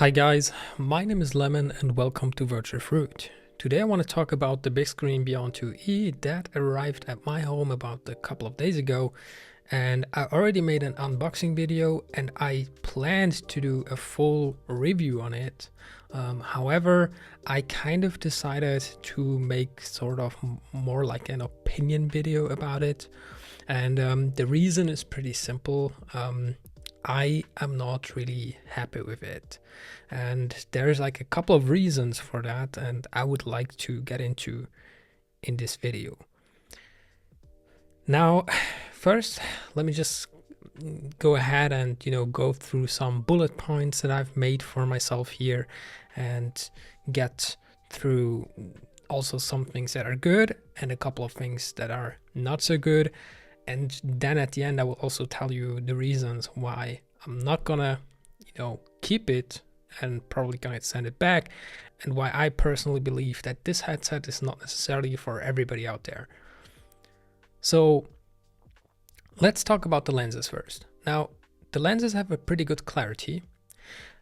Hi guys, my name is Lemon and welcome to Virtual Fruit. Today I want to talk about the Bigscreen Beyond 2E that arrived at my home about a couple of days ago, and I already made an unboxing video and I planned to do a full review on it. However, I kind of decided to make sort of more like an opinion video about it, and the reason is pretty simple. I am not really happy with it, and there's like a couple of reasons for that, and I would like to get into in this video. Now, first, let me just go ahead and go through some bullet points that I've made for myself here, and get through also some things that are good and a couple of things that are not so good. And then at the end, I will also tell you the reasons why I'm not gonna, keep it and probably gonna send it back, and why I personally believe that this headset is not necessarily for everybody out there. So let's talk about the lenses first. Now, the lenses have a pretty good clarity.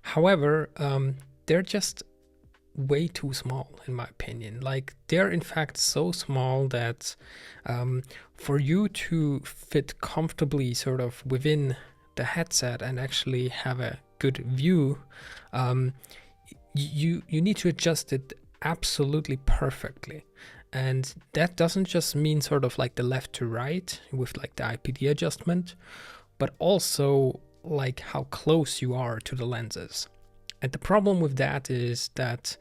However, they're just way too small in my opinion. Like, they're in fact so small that for you to fit comfortably sort of within the headset and actually have a good view, you need to adjust it absolutely perfectly. And that doesn't just mean sort of like the left to right with like the IPD adjustment, but also like how close you are to the lenses. And the problem with that is that,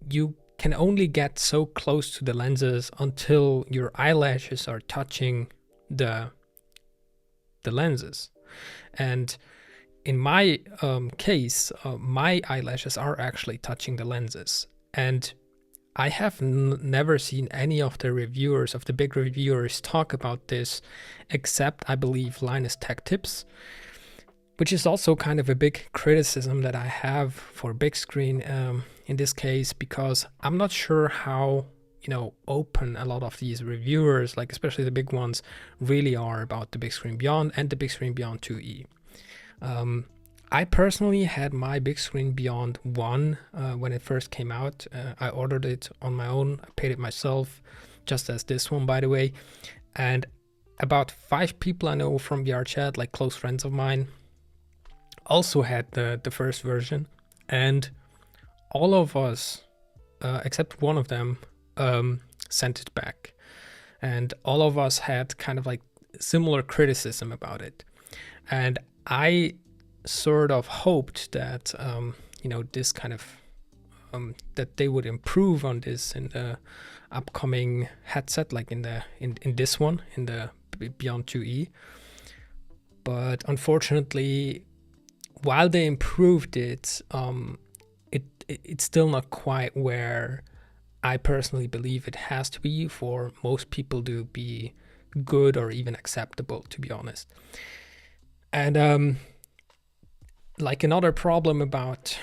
you can only get so close to the lenses until your eyelashes are touching the lenses. And in my case, my eyelashes are actually touching the lenses. And I have never seen any of the reviewers, of the big reviewers, talk about this, except I believe Linus Tech Tips, which is also kind of a big criticism that I have for Bigscreen in this case, because I'm not sure how open a lot of these reviewers, like especially the big ones, really are about the Bigscreen Beyond and the Bigscreen Beyond 2E. I personally had my Bigscreen Beyond 1 when it first came out. I ordered it on my own, I paid it myself, just as this one, by the way. And about 5 people I know from VR chat, like close friends of mine, also had the first version, and all of us except one of them sent it back, and all of us had kind of like similar criticism about it. And I sort of hoped that this kind of that they would improve on this in the upcoming headset, like in this one, in the Beyond 2E. But unfortunately, while they improved it, it's still not quite where I personally believe it has to be for most people to be good or even acceptable, to be honest. And like another problem about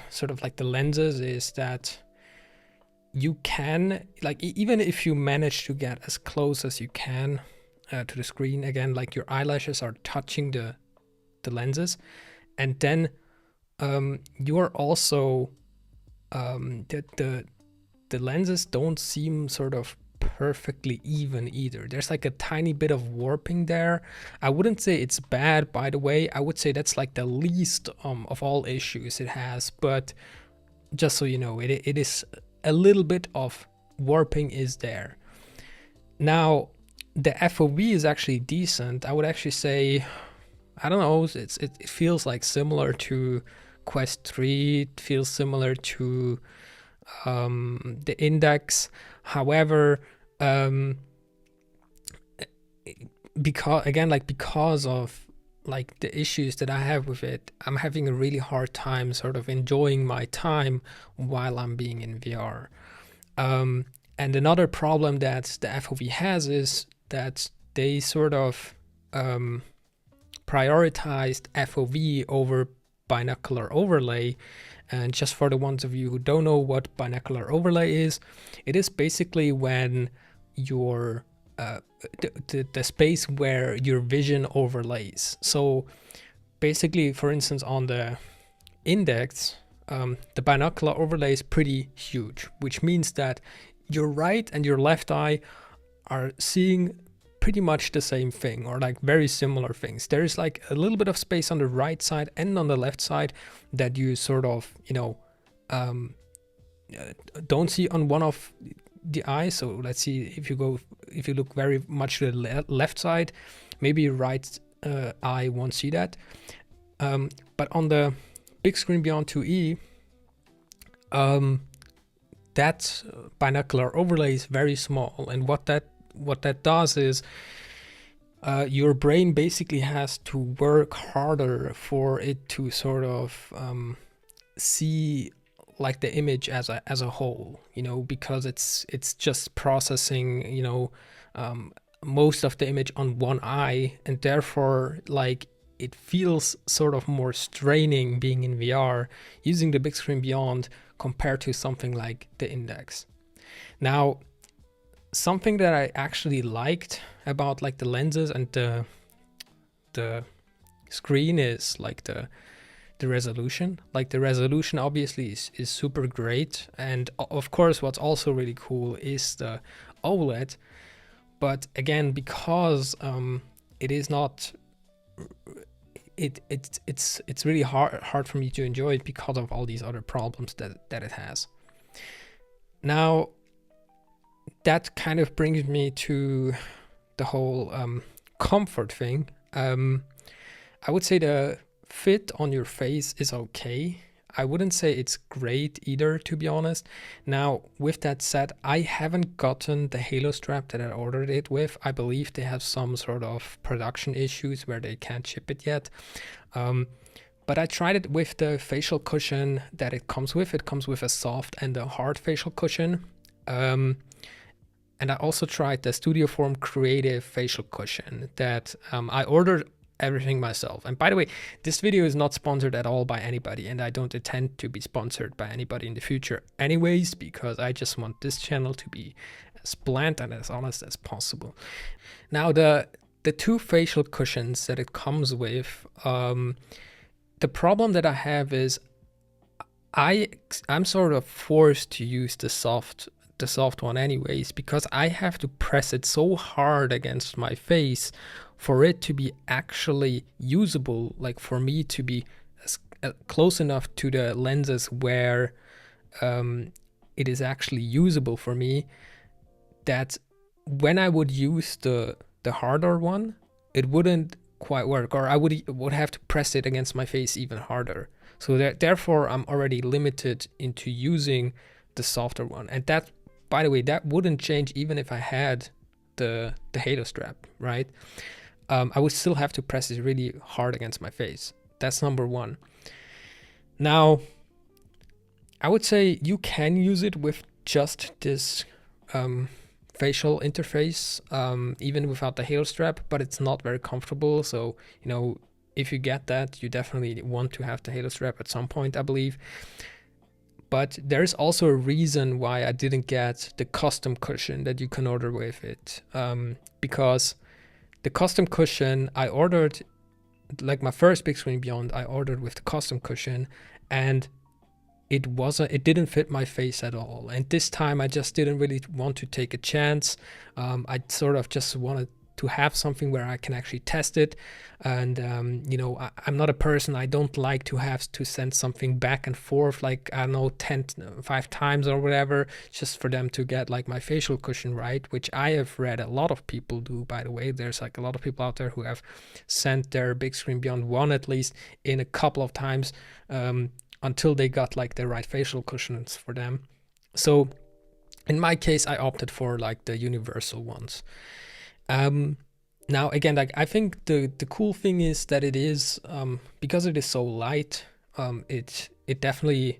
sort of like the lenses is that you can, like, even if you manage to get as close as you can to the screen, again, like your eyelashes are touching the lenses, and then you are also the lenses don't seem sort of perfectly even either. There's like a tiny bit of warping there. I wouldn't say it's bad, by the way. I would say that's like the least of all issues it has, but just so you know, it is a little bit of warping is there. Now, the FOV is actually decent. I would actually say, I don't know, it feels like similar to Quest 3, it feels similar to the Index. However, because of like the issues that I have with it, I'm having a really hard time sort of enjoying my time while I'm being in VR. And another problem that the FOV has is that they sort of prioritized FOV over binocular overlay. And just for the ones of you who don't know what binocular overlay is, it is basically when your the space where your vision overlays. So basically, for instance, on the index, the binocular overlay is pretty huge, which means that your right and your left eye are seeing pretty much the same thing, or like very similar things. There is like a little bit of space on the right side and on the left side that you sort of, don't see on one of the eyes. So let's see, if you look very much to the left side, maybe your right eye won't see that. But on the Bigscreen Beyond 2E, that binocular overlay is very small, and what that does is your brain basically has to work harder for it to sort of see like the image as a whole, because it's just processing most of the image on one eye, and therefore like it feels sort of more straining being in VR using the Bigscreen Beyond compared to something like the index. Now, something that I actually liked about like the lenses and the screen is like the resolution. Like the resolution obviously is super great, and of course what's also really cool is the OLED. But again, because it is not, it's really hard for me to enjoy it because of all these other problems that it has. Now, that kind of brings me to the whole comfort thing. I would say the fit on your face is okay. I wouldn't say it's great either, to be honest. Now, with that said, I haven't gotten the Halo strap that I ordered it with. I believe they have some sort of production issues where they can't ship it yet. But I tried it with the facial cushion that it comes with. It comes with a soft and a hard facial cushion. And I also tried the Studioform Creative facial cushion that I ordered everything myself. And by the way, this video is not sponsored at all by anybody, and I don't intend to be sponsored by anybody in the future anyways, because I just want this channel to be as blunt and as honest as possible. Now, the two facial cushions that it comes with, the problem that I have is I'm sort of forced to use the soft one anyways, because I have to press it so hard against my face for it to be actually usable, like for me to be close enough to the lenses where it is actually usable for me, that when I would use the harder one, it wouldn't quite work, or I would have to press it against my face even harder. So therefore I'm already limited into using the softer one. And that, by the way, that wouldn't change even if I had the Halo strap, right? I would still have to press it really hard against my face. That's number one. Now, I would say you can use it with just this facial interface, even without the Halo strap, but it's not very comfortable. So, if you get that, you definitely want to have the Halo strap at some point, I believe. But there's also a reason why I didn't get the custom cushion that you can order with it, because the custom cushion I ordered, like my first Bigscreen Beyond, I ordered with the custom cushion, and it didn't fit my face at all. And this time I just didn't really want to take a chance. I sort of just wanted to have something where I can actually test it. And, I'm not a person, I don't like to have to send something back and forth, like, I don't know, 5 times or whatever, just for them to get like my facial cushion right, which I have read a lot of people do, by the way. There's like a lot of people out there who have sent their Bigscreen Beyond 1 at least in a couple of times until they got like the right facial cushions for them. So in my case, I opted for like the universal ones. Now again, like I think the cool thing is that it is because it is so light, it definitely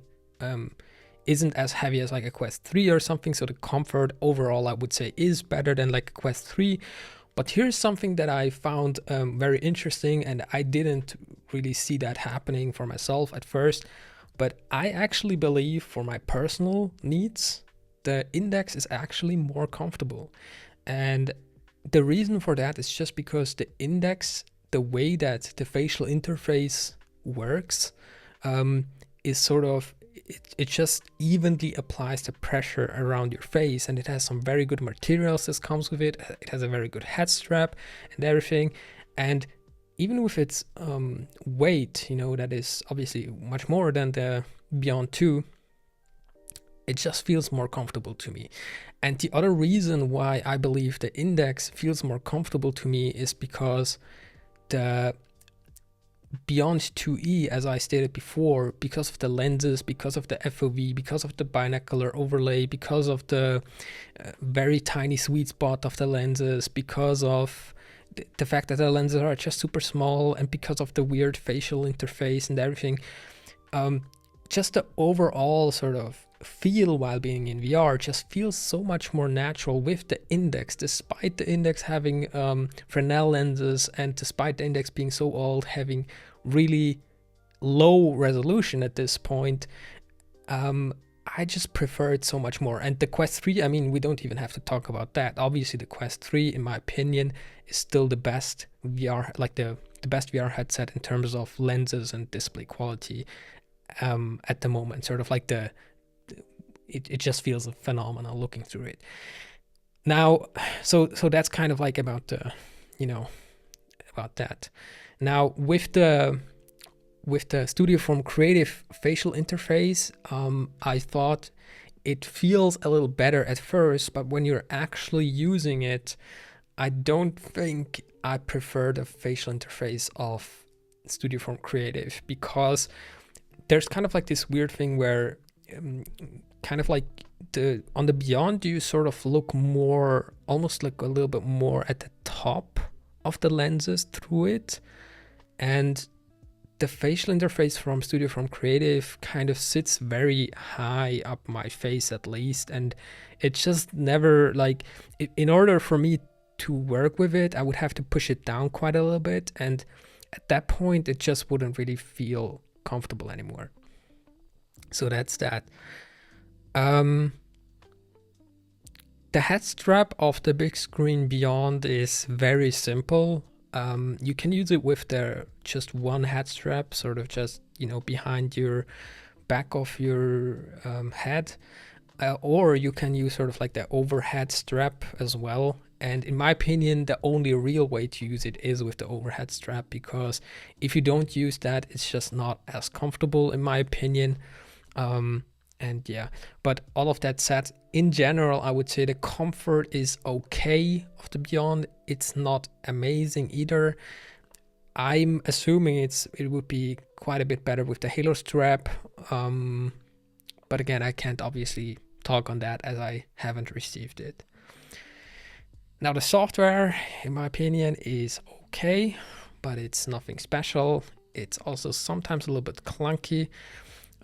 isn't as heavy as like a Quest 3 or something. So the comfort overall, I would say, is better than like a Quest 3. But here's something that I found very interesting, and I didn't really see that happening for myself at first. But I actually believe for my personal needs, the index is actually more comfortable. And the reason for that is just because the index the way that the facial interface works is sort of, it just evenly applies the pressure around your face, and it has some very good materials that comes with it. It has a very good head strap and everything, and even with its weight, you know, that is obviously much more than the Beyond 2, it just feels more comfortable to me. And the other reason why I believe the Index feels more comfortable to me is because the Beyond 2E, as I stated before, because of the lenses, because of the FOV, because of the binocular overlay, because of the very tiny sweet spot of the lenses, because of the fact that the lenses are just super small, and because of the weird facial interface and everything, just the overall sort of feel while being in VR just feels so much more natural with the Index, despite the Index having Fresnel lenses, and despite the Index being so old, having really low resolution at this point. I just prefer it so much more. And the Quest 3, I mean, we don't even have to talk about that. Obviously, the Quest 3, in my opinion, is still the best VR, like the best VR headset in terms of lenses and display quality at the moment. Sort of like it just feels phenomenal looking through it. Now, so that's kind of like about the, you know, about that. Now with the Studioform Creative facial interface, I thought it feels a little better at first, but when you're actually using it, I don't think I prefer the facial interface of Studioform Creative, because there's kind of like this weird thing where kind of like on the Beyond, you sort of look more, almost like a little bit more at the top of the lenses through it, and the facial interface from Studioform Creative kind of sits very high up my face, at least, and it just never, like, in order for me to work with it, I would have to push it down quite a little bit, and at that point it just wouldn't really feel comfortable anymore. So that's that. The head strap of the Bigscreen Beyond is very simple. You can use it with just one head strap, sort of just, you know, behind your back of your head, or you can use sort of like the overhead strap as well. And in my opinion, the only real way to use it is with the overhead strap, because if you don't use that, it's just not as comfortable, in my opinion. And yeah, but all of that said, in general, I would say the comfort is okay of the Beyond. It's not amazing either. I'm assuming it would be quite a bit better with the Halo strap. But again, I can't obviously talk on that as I haven't received it. Now the software, in my opinion, is okay, but it's nothing special. It's also sometimes a little bit clunky.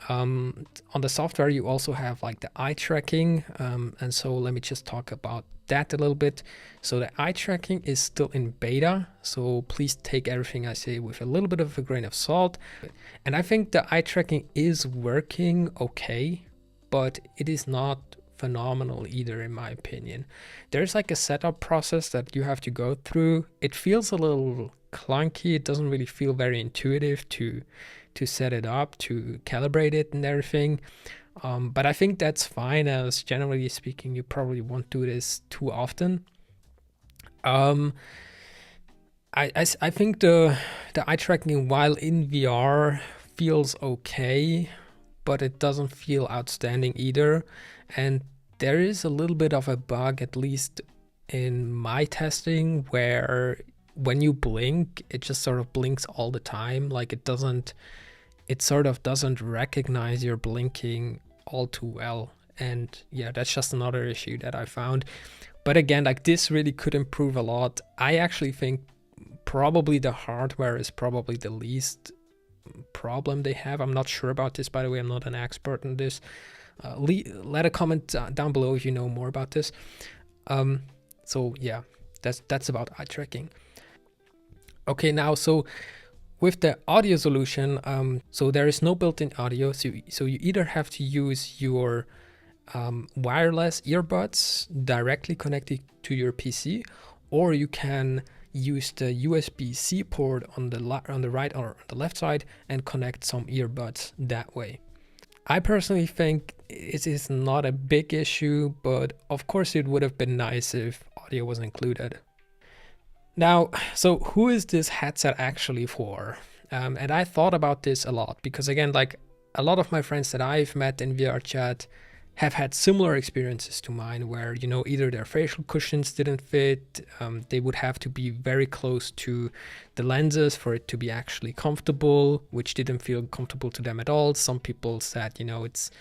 On the software, you also have like the eye tracking, and so let me just talk about that a little bit. So the eye tracking is still in beta, so please take everything I say with a little bit of a grain of salt. And I think the eye tracking is working okay, but it is not phenomenal either, in my opinion. There's like a setup process that you have to go through. It feels a little clunky. It doesn't really feel very intuitive to set it up, to calibrate it and everything. But I think that's fine, as generally speaking, you probably won't do this too often. I think the eye tracking while in VR feels okay, but it doesn't feel outstanding either. And there is a little bit of a bug, at least in my testing, where when you blink, it just sort of blinks all the time. Like it sort of doesn't recognize your blinking all too well. And yeah, that's just another issue that I found. But again, like, this really could improve a lot. I actually think probably the hardware is probably the least problem they have. I'm not sure about this, by the way. I'm not an expert in this. Let a comment down below if you know more about this. So yeah, that's about eye tracking. Okay, now so with the audio solution, so there is no built-in audio, so you either have to use your wireless earbuds directly connected to your PC, or you can use the USB-C port on the right or the left side and connect some earbuds that way. I personally think it is not a big issue, but of course it would have been nice if audio was included. Now, so who is this headset actually for? And I thought about this a lot because, again, like a lot of my friends that I've met in VR chat have had similar experiences to mine where, you know, either their facial cushions didn't fit, they would have to be very close to the lenses for it to be actually comfortable, which didn't feel comfortable to them at all. Some people said, you know, it's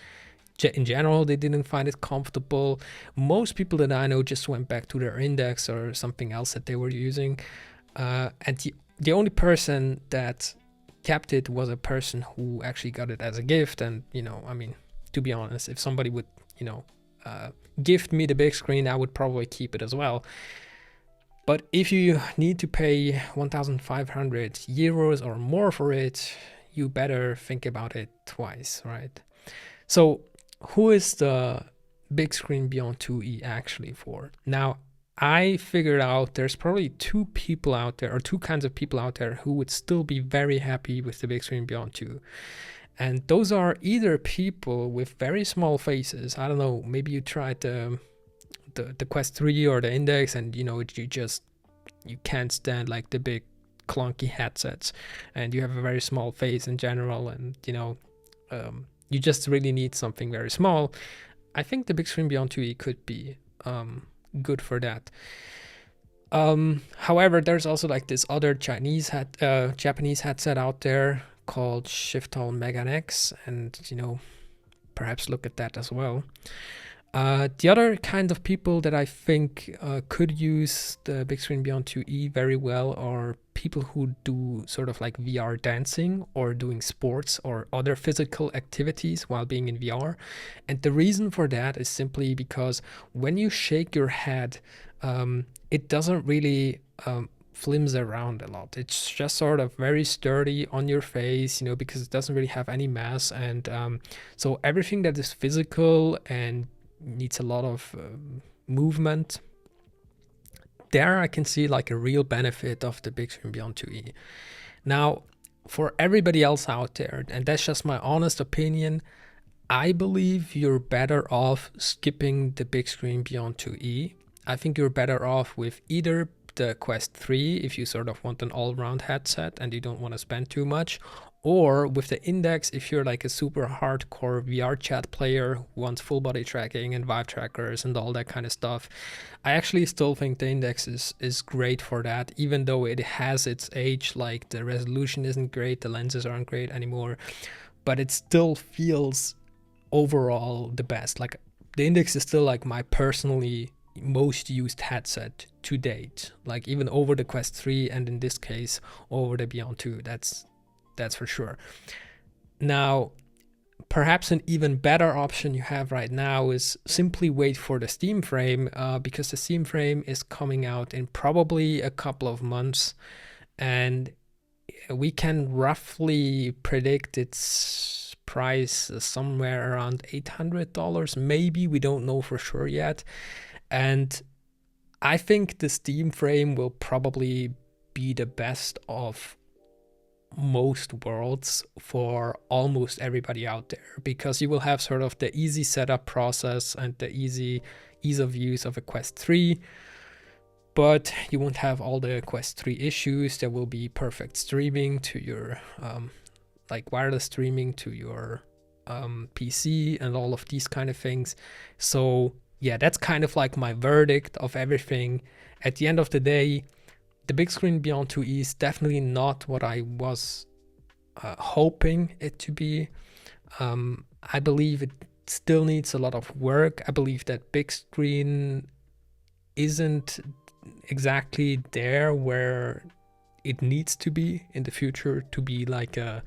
in general, they didn't find it comfortable. Most people that I know just went back to their index or something else that they were using. And the only person that kept it was a person who actually got it as a gift. And, you know, I mean, to be honest, if somebody would, you know, gift me the big screen, I would probably keep it as well. But if you need to pay 1,500 euros or more for it, you better think about it twice, right? So who is the Bigscreen Beyond 2E actually for? Now, I figured out there's probably two people out there, or two kinds of people out there who would still be very happy with the Bigscreen Beyond 2. And those are either people with very small faces. I don't know, maybe you tried the Quest 3 or the Index, and you know, you can't stand like the big clunky headsets, and you have a very small face in general, and you know, you just really need something very small. I think the Bigscreen Beyond 2E could be good for that. However, there's also like this other Japanese headset out there called Shiftal Megan X, and you know, perhaps look at that as well. The other kind of people that I think could use the Bigscreen Beyond 2E very well are people who do sort of like VR dancing or doing sports or other physical activities while being in VR. And the reason for that is simply because when you shake your head, it doesn't really flimms around a lot. It's just sort of very sturdy on your face, you know, because it doesn't really have any mass. And so everything that is physical and needs a lot of movement, there I can see like a real benefit of the Bigscreen Beyond 2E. Now, for everybody else out there, and that's just my honest opinion, I believe you're better off skipping the Bigscreen Beyond 2E. I think you're better off with either the Quest 3 if you sort of want an all-round headset and you don't want to spend too much, or with the Index if you're like a super hardcore VR chat player who wants full body tracking and vibe trackers and all that kind of stuff. I actually still think the Index is great for that, even though it has its age, like the resolution isn't great, the lenses aren't great anymore, but it still feels overall the best. Like the Index is still like my personally most used headset to date, like even over the Quest 3 and in this case over the Beyond 2. That's for sure. Now, perhaps an even better option you have right now is simply wait for the Steam frame, because the Steam frame is coming out in probably a couple of months, and we can roughly predict its price somewhere around $800, maybe. We don't know for sure yet. And I think the Steam frame will probably be the best of most worlds for almost everybody out there, because you will have sort of the easy setup process and the ease of use of a Quest 3, but you won't have all the Quest 3 issues. There will be perfect streaming to your like wireless streaming to your PC and all of these kind of things. So yeah, that's kind of like my verdict of everything. At the end of the day, the Bigscreen Beyond 2E is definitely not what I was hoping it to be. I believe it still needs a lot of work. I believe that Bigscreen isn't exactly there where it needs to be in the future to be like a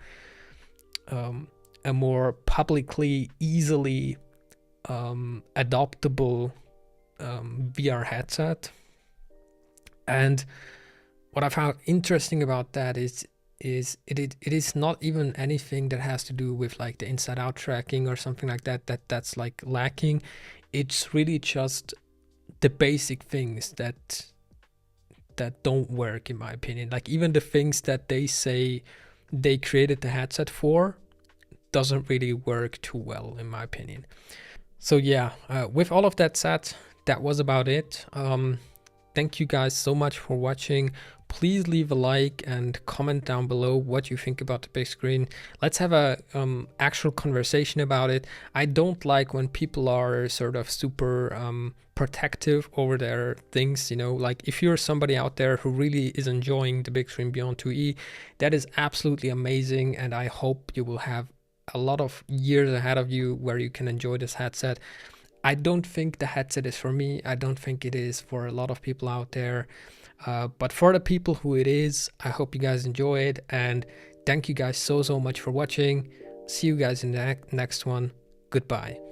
more publicly, easily adoptable VR headset. And what I found interesting about that is it is not even anything that has to do with like the inside out tracking or something like that's like lacking. It's really just the basic things that that don't work, in my opinion. Like even the things that they say they created the headset for doesn't really work too well, in my opinion. So yeah, with all of that said, that was about it. Thank you guys so much for watching. Please leave a like and comment down below what you think about the big screen. Let's have a actual conversation about it. I don't like when people are sort of super protective over their things, you know, like if you're somebody out there who really is enjoying the Bigscreen Beyond 2E, that is absolutely amazing, and I hope you will have a lot of years ahead of you where you can enjoy this headset. I don't think the headset is for me. I don't think it is for a lot of people out there. But for the people who it is, I hope you guys enjoy it. And thank you guys so much for watching. See you guys in the next one. Goodbye.